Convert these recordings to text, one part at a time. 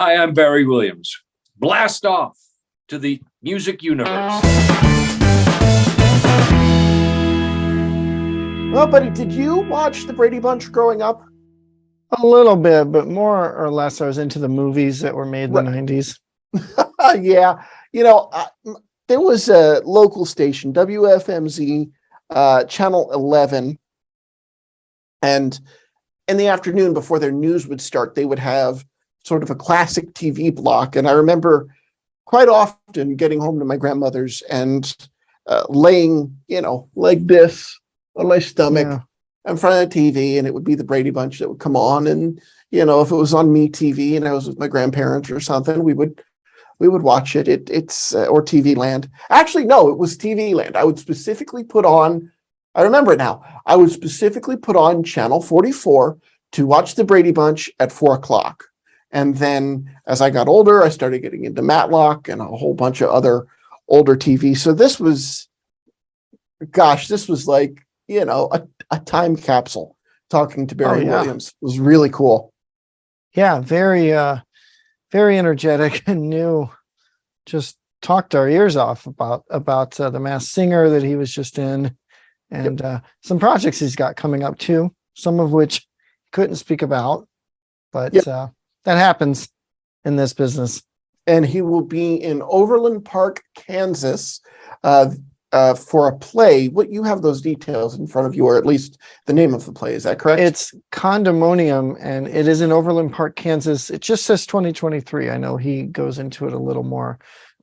Hi, I'm Barry Williams. Blast off to the music universe. Well, buddy, did you watch the Brady Bunch growing up? A little bit, but more or less I was into the movies that were made in the 90s. Yeah. There was a local station, WFMZ, Channel 11. And in the afternoon before their news would start, they would have sort of a classic TV block. And I remember quite often getting home to my grandmother's and laying, like this on my stomach in front of the TV, and it would be the Brady Bunch that would come on. And, if it was on Me TV and I was with my grandparents or something, we would watch it. It's or TV Land. Actually, no, it was TV Land. I would specifically put on, I remember it now. I would specifically put on Channel 44 to watch the Brady Bunch at 4:00. And then as I got older, I started getting into Matlock and a whole bunch of other older TV. So this was like, a time capsule. Talking to Barry Williams. It was really cool. Yeah, very, very energetic and just talked our ears off about The Masked Singer that he was just in, and some projects he's got coming up too, some of which he couldn't speak about, but that happens in this business. And he will be in Overland Park, Kansas, for a play. What, you have those details in front of you, or at least the name of the play, is that correct? It's Condominium, and it is in Overland Park, Kansas. It just says 2023. I know he goes into it a little more.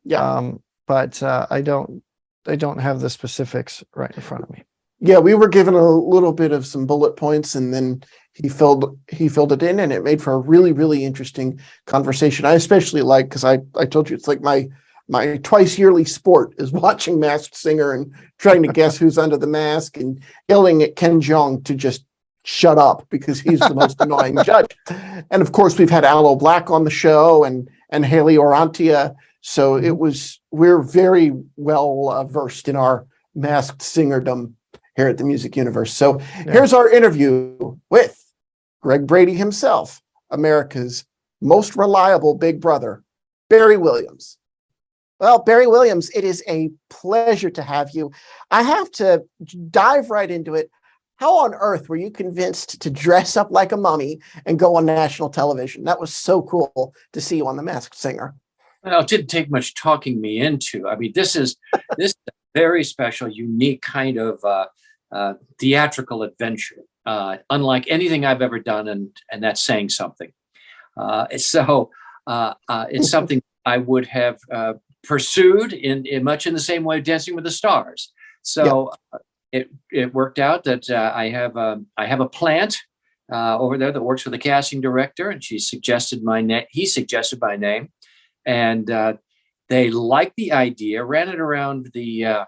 But I don't have the specifics right in front of me. Yeah, we were given a little bit of some bullet points, and then he filled it in, and it made for a really, really interesting conversation. I especially like, because I told you it's like my twice yearly sport is watching Masked Singer and trying to guess who's under the mask and yelling at Ken Jeong to just shut up because he's the most annoying judge. And of course, we've had Aloe Black on the show and Haley Orantia. So we're very well versed in our Masked Singerdom here at the Music Universe. So here's our interview with Greg Brady himself, America's most reliable big brother, Barry Williams. Well, Barry Williams, it is a pleasure to have you. I have to dive right into it. How on earth were you convinced to dress up like a mummy and go on national television? That was so cool to see you on The Masked Singer. Well, it didn't take much talking me into. I mean, this is a very special, unique kind of theatrical adventure, unlike anything I've ever done, and that's saying something. So it's something I would have pursued in much in the same way Dancing with the Stars. So it worked out that I have a plant over there that works with the casting director, and he suggested my name, and they liked the idea, ran it around the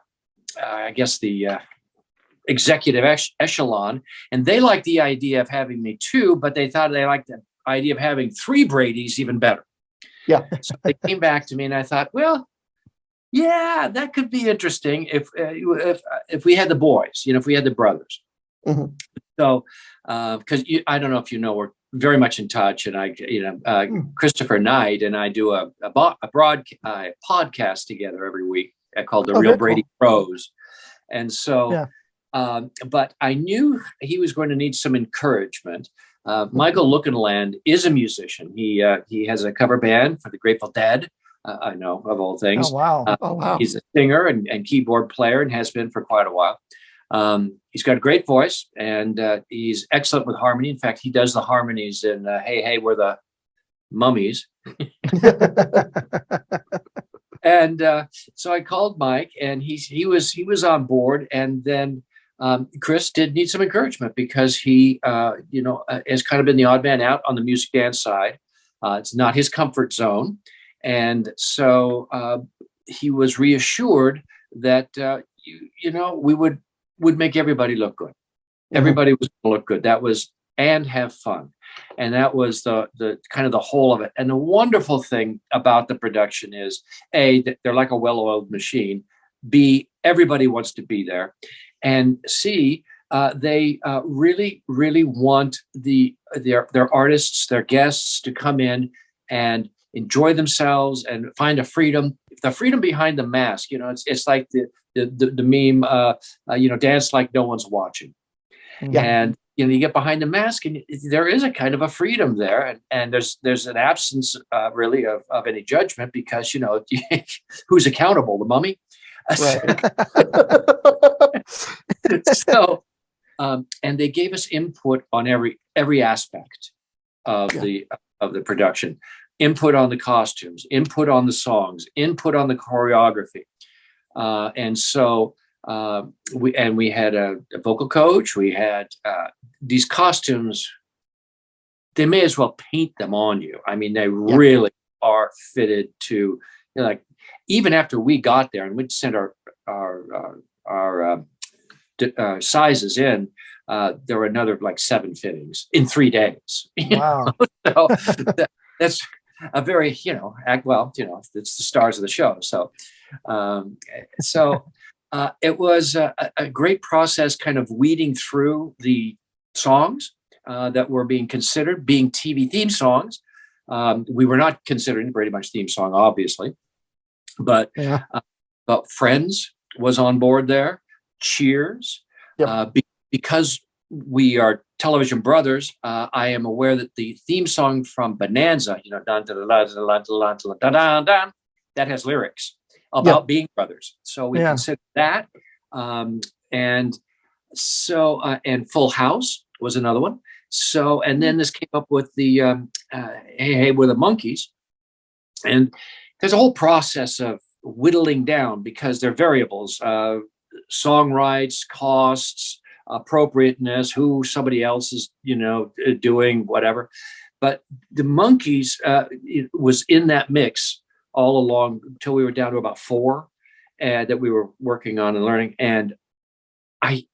executive echelon, and they liked the idea of having me too, but they thought they liked the idea of having 3 Bradys even better. Yeah. So they came back to me, and I thought, well, yeah, that could be interesting if we had the boys, if we had the brothers. Mm-hmm. So, because I don't know if we're very much in touch, and Christopher Knight and I do a podcast together every week called The Real Brady Pros, and so. But I knew he was going to need some encouragement. Michael Lookenland is a musician. He has a cover band for the Grateful Dead. I know, of all things. Oh, wow. He's a singer and keyboard player and has been for quite a while. He's got a great voice, and he's excellent with harmony. In fact, he does the harmonies in Hey, Hey, We're the Mummies. And so I called Mike, and he was on board. And then Chris did need some encouragement because he, has kind of been the odd man out on the music dance side. It's not his comfort zone. And so he was reassured that, we would make everybody look good. Mm-hmm. Everybody was going to look good. That was, and have fun. And that was the kind of the whole of it. And the wonderful thing about the production is, A, that they're like a well-oiled machine. B, everybody wants to be there. And C, they really, really want their artists, their guests to come in and enjoy themselves and find a freedom. The freedom behind the mask, it's like the meme, dance like no one's watching. Yeah. And you get behind the mask, and there is a kind of a freedom there, and there's an absence really of any judgment, because who's accountable? The mummy. Right. So, and they gave us input on every aspect of the production, input on the costumes, input on the songs, input on the choreography, and so we had a vocal coach. We had these costumes. They may as well paint them on you. I mean, they really are fitted to, like, even after we got there and we'd sent our sizes in, there were another like 7 fittings in 3 days. Wow. So that's a very, it's the stars of the show. So, it was a great process, kind of weeding through the songs that were being considered being TV theme songs. We were not considering the Brady Bunch theme song, obviously, but Friends was on board there. Cheers, because we are television brothers. I am aware that the theme song from Bonanza, that has lyrics about being brothers. So we considered that, and Full House was another one. So, and then this came up with the Hey we're the Monkees, and there's a whole process of whittling down, because they're variables, song rights, costs, appropriateness, who somebody else is doing whatever. But the Monkees was in that mix all along until we were down to about 4 that we were working on and learning. And I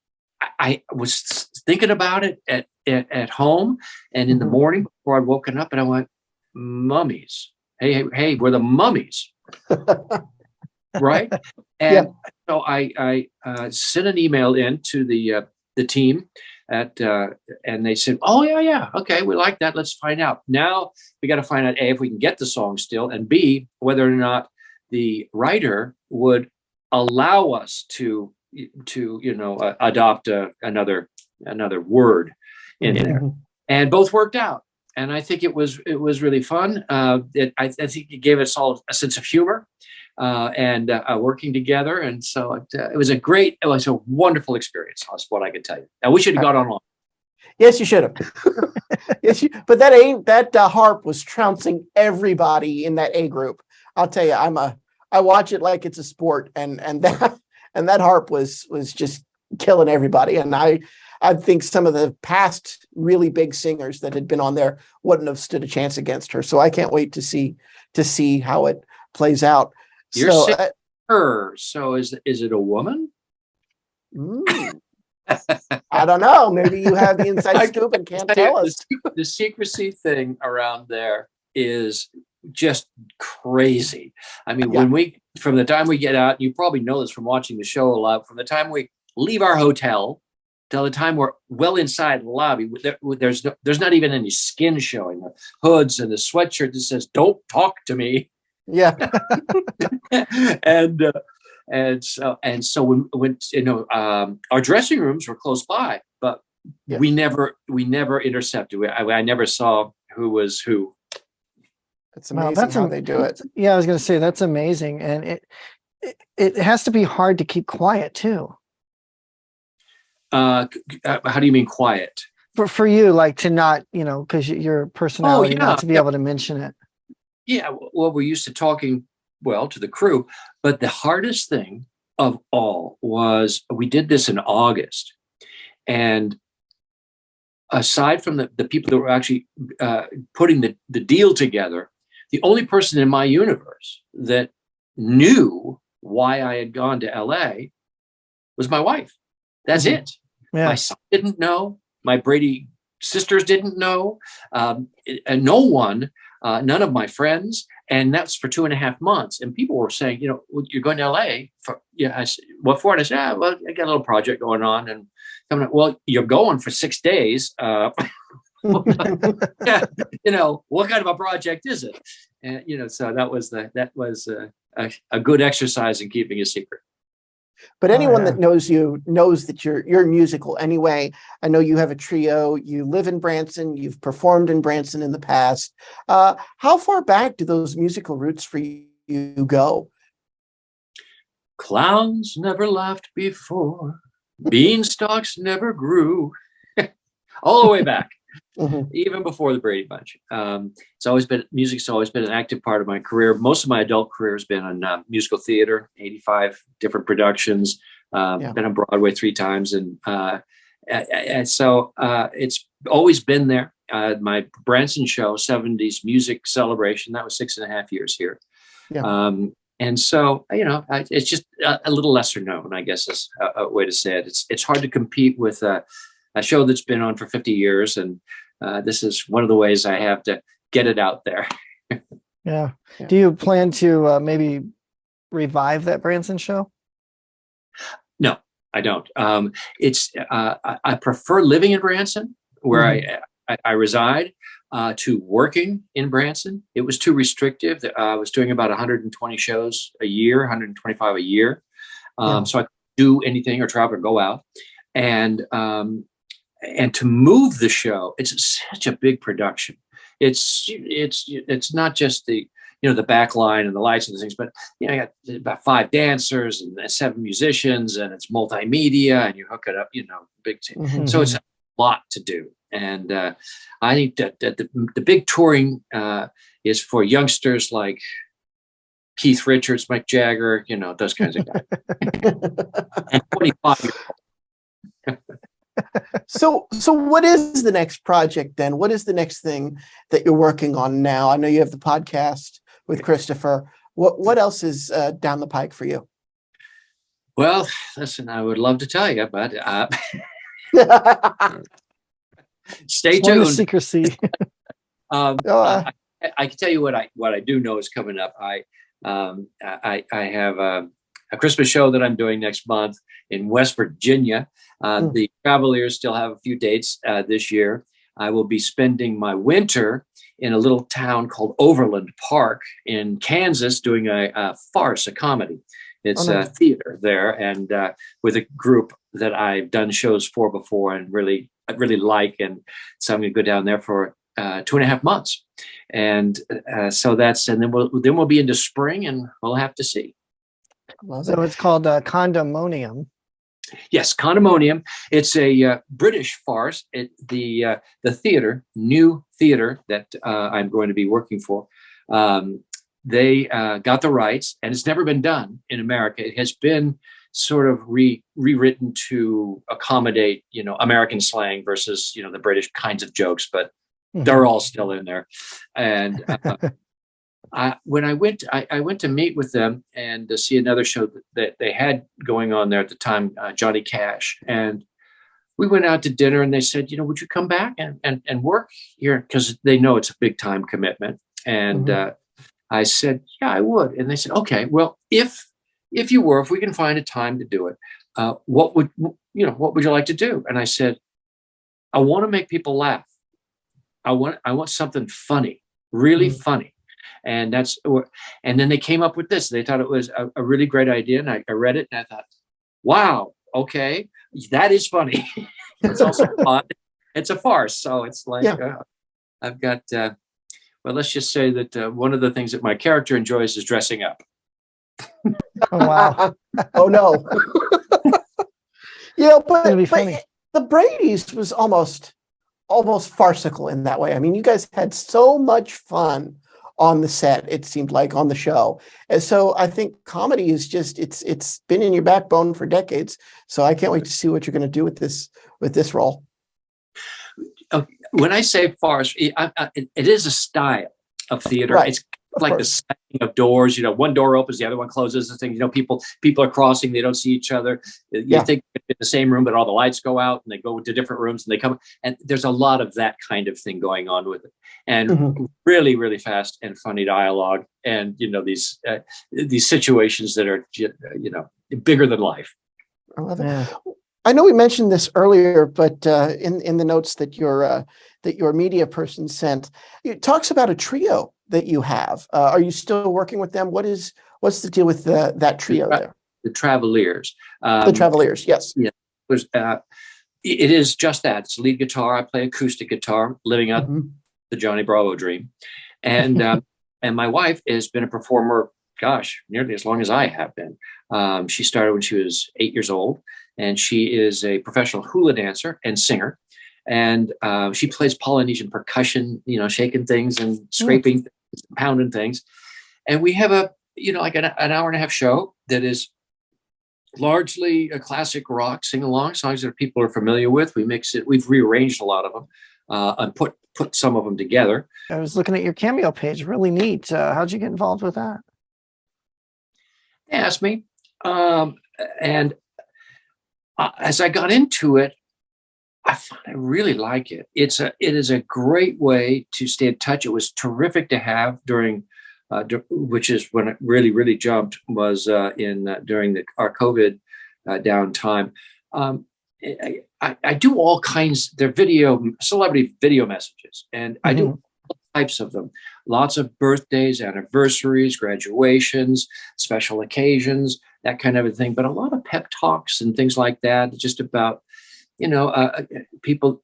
was thinking about it at home and in the morning before I'd woken up, and I went, Mummies. Hey, we're the Mummies. Right. And so I sent an email in to the team and they said, oh yeah, okay, we like that, let's find out. Now we got to find out, A, if we can get the song still, and B, whether or not the writer would allow us to adopt another word in there. And both worked out, and I think it was really fun. I think it gave us all a sense of humor and working together, and so it was a wonderful experience. That's what I could tell you. I wish you'd gone on. Yes, you should have. But that harp was trouncing everybody in that A group. I'll tell you, I watch it like it's a sport, and that harp was just killing everybody. And I think some of the past really big singers that had been on there wouldn't have stood a chance against her. So I can't wait to see how it plays out. You're saying her. So is it a woman? I don't know. Maybe you have the inside scoop and can't tell us. The secrecy thing around there is just crazy. I mean, from the time we get out, you probably know this from watching the show a lot, from the time we leave our hotel till the time we're well inside the lobby, there's not even any skin showing. The hoods and the sweatshirt that says, "Don't talk to me." Yeah. and so when our dressing rooms were close by, but we never intercepted. I never saw who was who. It's amazing how they do it. Yeah, I was going to say that's amazing, and it has to be hard to keep quiet too. How do you mean quiet? For you, like to not, because your personality, not to be able to mention it. Yeah, well, we're used to talking to the crew, but the hardest thing of all was we did this in August, and aside from the people that were actually putting the deal together, the only person in my universe that knew why I had gone to LA was my wife. That's it. Yeah. My son didn't know. My Brady sisters didn't know. And no one. None of my friends, and that's for 2.5 months. And people were saying, you're going to LA for, I said, what for? And I said, I got a little project going on. And I'm like, well, you're going for 6 days. Yeah, what kind of a project is it? And so that was a good exercise in keeping a secret. But Oh, anyone yeah. that knows you knows that you're musical anyway. I know you have a trio. You live in Branson. You've performed in Branson in the past. How far back do those musical roots for you go? Clowns never laughed before. Beanstalks never grew. All the way back, Mhm. even before the Brady Bunch. Music's always been an active part of my career. Most of my adult career has been on musical theater, 85 different productions. Yeah. Been on Broadway 3 times, and so it's always been there. My Branson show, 70s Music Celebration, that was 6.5 years here. Yeah. And so, it's just a little lesser known, I guess is a way to say it. It's hard to compete with a show that's been on for 50 years. And this is one of the ways I have to get it out there. Yeah. Yeah. Do you plan to maybe revive that Branson show? No, I don't. I prefer living in Branson, where I reside, to working in Branson. It was too restrictive. I was doing about 120 shows a year, 125 a year. So I could do anything or travel or go out. And to move the show, it's such a big production. It's not just the the back line and the lights and the things, but I got about 5 dancers and 7 musicians, and it's multimedia, and you hook it up, big team. Mhm. So it's a lot to do. And I think that the big touring is for youngsters like Keith Richards, Mick Jagger, those kinds of guys. And 25 So what is the next project then? What is the next thing that you're working on now? I know you have the podcast with Christopher. What else is down the pike for you? Well, listen, I would love to tell you, but stay Sworn to tuned. secrecy. I can tell you what I do know is coming up. I have a Christmas show that I'm doing next month in West Virginia. The Cavaliers still have a few dates this year. I will be spending my winter in a little town called Overland Park in Kansas doing a farce, a comedy. It's a theater there, and with a group that I've done shows for before and I really like. And so I'm going to go down there for 2.5 months. And so then we'll be into spring, and we'll have to see. So it's called Condomonium. Yes, Condomonium. It's a British farce. The theater, new theater that I'm going to be working for. They got the rights, and it's never been done in America. It has been sort of rewritten to accommodate, American slang versus, the British kinds of jokes, but they're all still in there. And when I went to meet with them and to see another show that they had going on there at the time, Johnny Cash, and we went out to dinner, and they said, would you come back and work here? Because they know it's a big time commitment. And I said, yeah, I would. And they said, okay, well, if we can find a time to do it, what would you like to do? And I said, I want to make people laugh. I want something funny, really funny. And then they came up with this. They thought it was a really great idea. And I read it, and I thought, wow, okay, that is funny. It's also fun. It's a farce. So it's like, I've got, well, let's just say that one of the things that my character enjoys is dressing up. Oh, wow. Oh, no. But funny. The Brady's was almost farcical in that way. I mean, you guys had so much fun on the set, it seemed like, on the show. And so I think comedy is just, it's been in your backbone for decades. So I can't wait to see what you're going to do with this role. When I say farce, it is a style of theater. Right. It's like the slamming of doors. One door opens, the other one closes. The thing, people are crossing. They don't see each other. You think they're in the same room, but all the lights go out, and they go to different rooms, and they come. And there's a lot of that kind of thing going on with it, and really, really fast and funny dialogue, and these situations that are bigger than life. I love it. I know we mentioned this earlier, but in the notes that that your media person sent. It talks about a trio that you have. Are you still working with them? What's the deal with that trio there? The Traveliers. The Traveliers, yes. Yeah, it is just that. It's lead guitar. I play acoustic guitar, living out the Johnny Bravo dream, and and my wife has been a performer. Gosh, nearly as long as I have been. She started when she was 8 years old, and she is a professional hula dancer and singer. And she plays Polynesian percussion, shaking things and scraping, things, pounding things. And we have like an hour and a half show that is largely a classic rock sing-along songs that people are familiar with. We mix it. We've rearranged a lot of them and put some of them together. I was looking at your Cameo page. Really neat. How'd you get involved with that? They asked me, and as I got into it, I really like it. It is a great way to stay in touch. It was terrific to have during. Which is when it really jumped was during our COVID downtime. I do all kinds. They're celebrity video messages, and I do all types of them. Lots of birthdays, anniversaries, graduations, special occasions, that kind of a thing. But a lot of pep talks and things like that. Just about people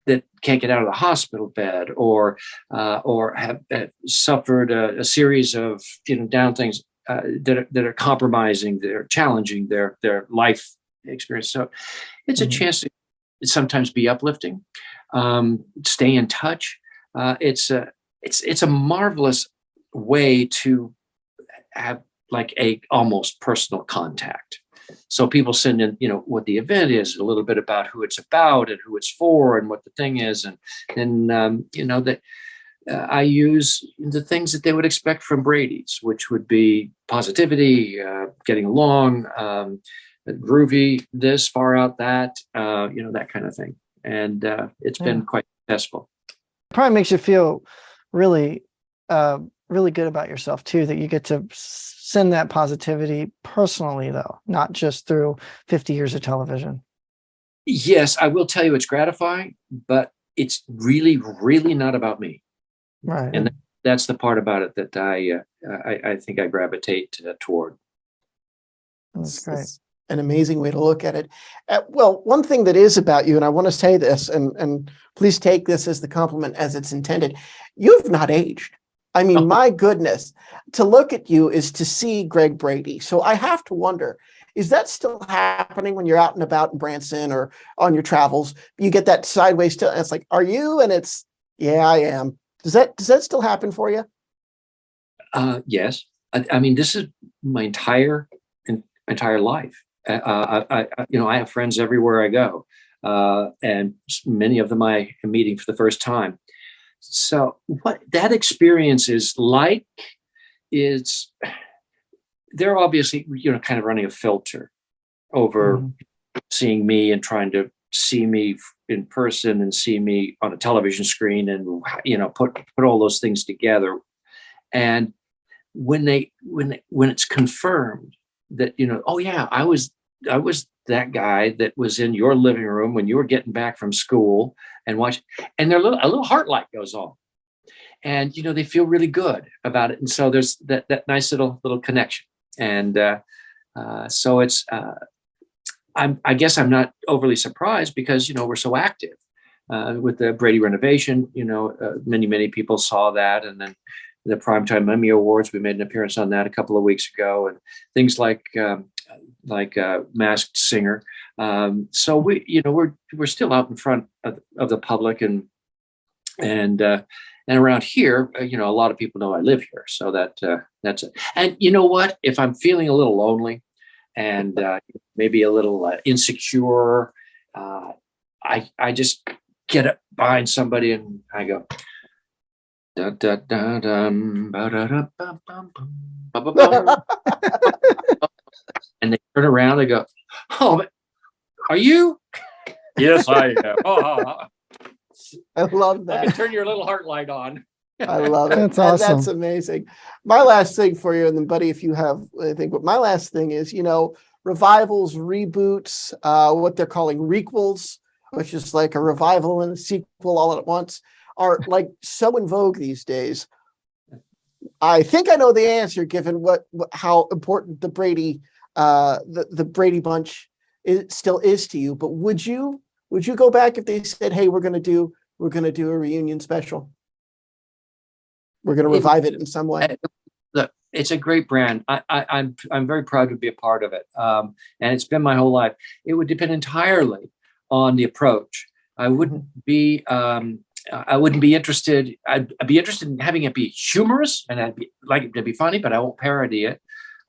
that can't get out of the hospital bed or have suffered a series of down things that are compromising, they're challenging their life experience. So it's a chance to sometimes be uplifting, stay in touch. It's a marvelous way to have like a almost personal contact. So people send in, what the event is, a little bit about who it's about and who it's for and what the thing is. And that I use the things that they would expect from Brady's, which would be positivity, getting along, groovy, this, far out that, that kind of thing. And it's been quite successful. Probably makes you feel really, really good about yourself too, that you get to send that positivity personally, though, not just through 50 years of television. Yes, I will tell you it's gratifying, but it's really not about me. Right. And that's the part about it that I think I gravitate toward. That's great. It's an amazing way to look at it. Well, one thing that is about you, and I want to say this, and please take this as the compliment as it's intended, you've not aged. I mean, my goodness, to look at you is to see Greg Brady. So I have to wonder, is that still happening when you're out and about in Branson or on your travels? You get that sideways still, and it's like, are you? And it's, yeah, I am. Does that still happen for you? Yes. I mean, this is my entire life. I have friends everywhere I go, and many of them I am meeting for the first time. So what that experience is like is they're obviously, kind of running a filter over seeing me and trying to see me in person and see me on a television screen and, put all those things together. And when it's confirmed that, oh yeah, I was that guy that was in your living room when you were getting back from school and watch, and a little heart light goes on, and they feel really good about it, and so there's that nice little connection, and so it's I guess I'm not overly surprised because we're so active with the Brady renovation. Many people saw that, and then the Primetime Emmy Awards, we made an appearance on that a couple of weeks ago, and things like Masked Singer. So we're still out in front of the public, and around here, a lot of people know I live here, so that's it. And you know what? If I'm feeling a little lonely and maybe a little insecure, I just get up behind somebody and I go. Da, da, da, dum, ba, da, da, bum, bum, bum, ba, ba, ba. And they turn around and go, "Oh, are you?" "Yes, I am." I love Let me that. turn your little heart light on. I love it. That's awesome. That's amazing. My last thing for you, and then buddy, if you have anything, but my last thing is, revivals, reboots, what they're calling requels which is like a revival and a sequel all at once, are like so in vogue these days. I think I know the answer, given how important the Brady the Brady Bunch still is to you. But would you go back if they said, "Hey, we're going to do a reunion special. We're going to revive it in some way"? Look, it's a great brand. I'm very proud to be a part of it, and it's been my whole life. It would depend entirely on the approach. I wouldn't be interested. I'd be interested in having it be humorous, and I'd be like it to be funny, but I won't parody it.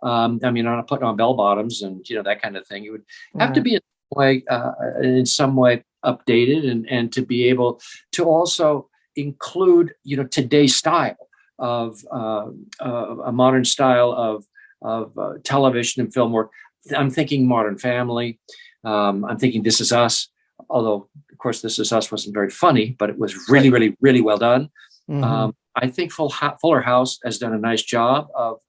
I mean, I'm not putting on bell bottoms and that kind of thing. It would have to be in some way updated, and to be able to also include today's style of a modern style of television and film work. I'm thinking Modern Family. I'm thinking This Is Us. Although, of course, This Is Us wasn't very funny, but it was really, really, really well done. Mhm. I think Fuller House has done a nice job of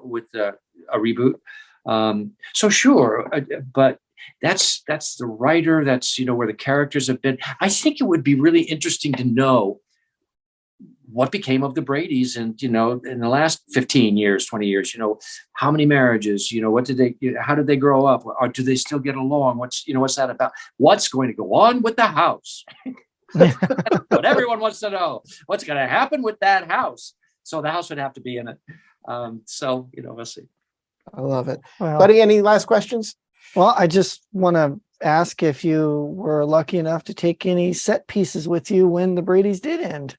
with a reboot. So sure, but that's the writer. That's where the characters have been. I think it would be really interesting to know what became of the Bradys, and in the last 15 years, 20 years. How many marriages? What did they? How did they grow up? Or do they still get along? What's that about? What's going to go on with the house? What everyone wants to know. What's going to happen with that house? So the house would have to be in it. So we'll see. I love it. Well, Buddy, any last questions? well, I just want to ask if you were lucky enough to take any set pieces with you when the Brady's did end.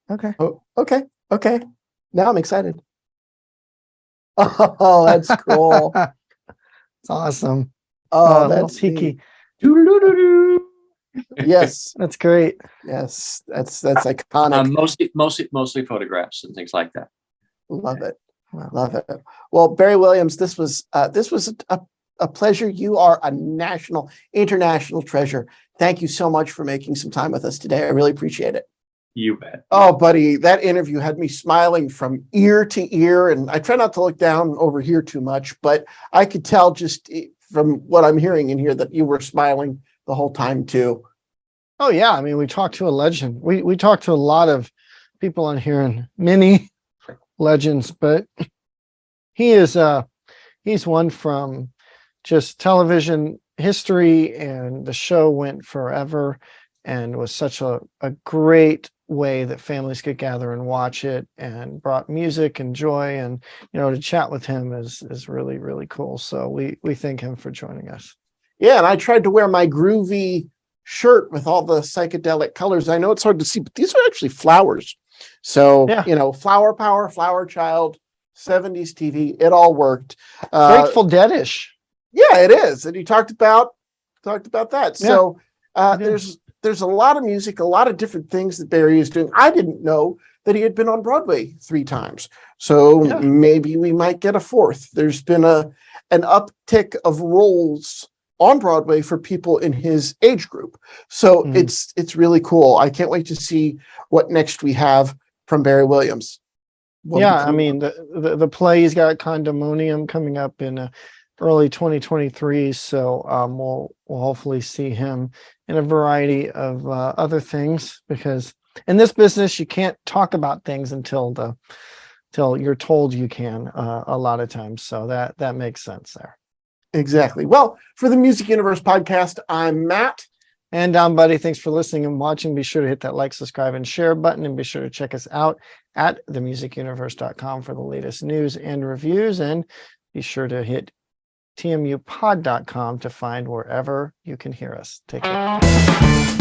Okay. Oh, okay. Now I'm excited. Oh, that's cool. It's awesome. Oh, little that's cheeky. neat. Yes, That's great. yes, that's iconic. Mostly photographs and things like that. Love it. Wow. Love it. Well, Barry Williams, this was a pleasure. You are a international treasure. Thank you so much for making some time with us today. I really appreciate it. You bet. Oh, buddy, that interview had me smiling from ear to ear, and I try not to look down over here too much, but I could tell just from what I'm hearing in here that you were smiling the whole time too. Oh yeah, I mean, we talked to a legend. We talked to a lot of people on here, and many legends, but he's one from just television history, and the show went forever and was such a great way that families could gather and watch it, and brought music and joy, and to chat with him is really, really cool. So we thank him for joining us. Yeah, and I tried to wear my groovy shirt with all the psychedelic colors. I know it's hard to see, but these are actually flowers. So, Yeah. Flower Power, Flower Child, 70s TV, it all worked. Grateful Dead-ish. Yeah, it is. And you talked about that. Yeah, So I did. there's a lot of music, a lot of different things that Barry is doing. I didn't know that he had been on Broadway 3 times. So Yeah. maybe we might get a 4th. There's been an uptick of roles on Broadway for people in his age group. So it's really cool. I can't wait to see what next we have from Barry Williams. I mean, the play, he's got Condemonium coming up in early 2023. So we'll hopefully see him in a variety of other things, because in this business, you can't talk about things until you're told you can a lot of times. So that makes sense there. Exactly. Well, for the Music Universe podcast, I'm Matt. And I'm Buddy. Thanks for listening and watching. Be sure to hit that like, subscribe, and share button. And be sure to check us out at themusicuniverse.com for the latest news and reviews. And be sure to hit tmupod.com to find wherever you can hear us. Take care.